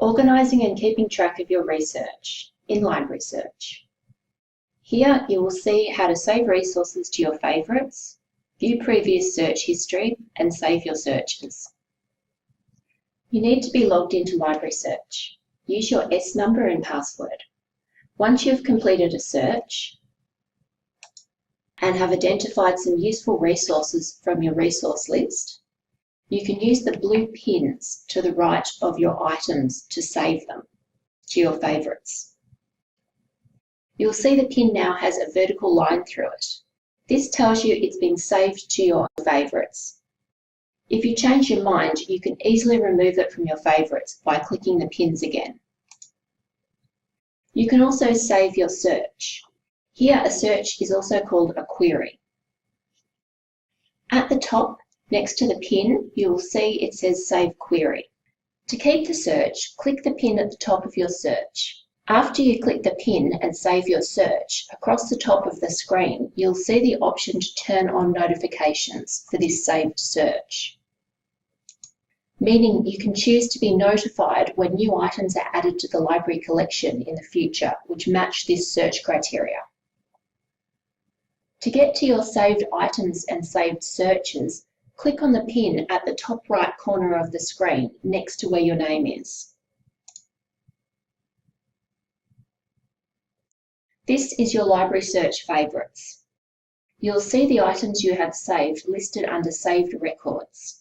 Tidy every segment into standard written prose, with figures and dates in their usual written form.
Organising and keeping track of your research in library search. Here you will see how to save resources to your favourites, view previous search history, and save your searches. You need to be logged into library search. Use your S number and password. Once you've completed a search and have identified some useful resources from your resource list, you can use the blue pins to the right of your items to save them to your favourites. You'll see the pin now has a vertical line through it. This tells you it's been saved to your favourites. If you change your mind, you can easily remove it from your favourites by clicking the pins again. You can also save your search. Here, a search is also called a query. At the top, next to the pin, you will see it says Save Query. To keep the search, click the pin at the top of your search. After you click the pin and save your search, across the top of the screen, you'll see the option to turn on notifications for this saved search, meaning you can choose to be notified when new items are added to the library collection in the future, which match this search criteria. To get to your saved items and saved searches, click on the pin at the top right corner of the screen next to where your name is. This is your library search favourites. You'll see the items you have saved listed under Saved Records.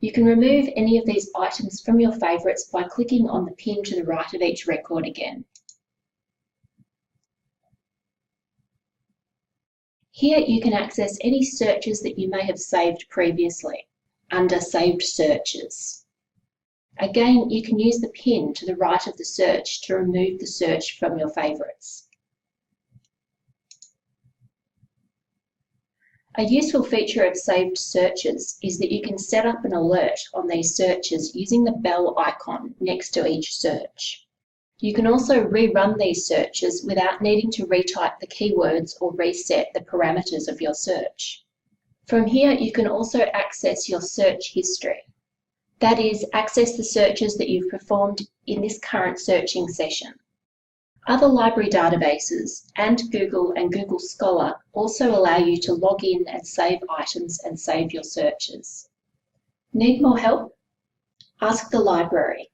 You can remove any of these items from your favourites by clicking on the pin to the right of each record again. Here you can access any searches that you may have saved previously under Saved Searches. Again, you can use the pin to the right of the search to remove the search from your favourites. A useful feature of Saved Searches is that you can set up an alert on these searches using the bell icon next to each search. You can also rerun these searches without needing to retype the keywords or reset the parameters of your search. From here, you can also access your search history. That is, access the searches that you've performed in this current searching session. Other library databases and Google Scholar also allow you to log in and save items and save your searches. Need more help? Ask the library.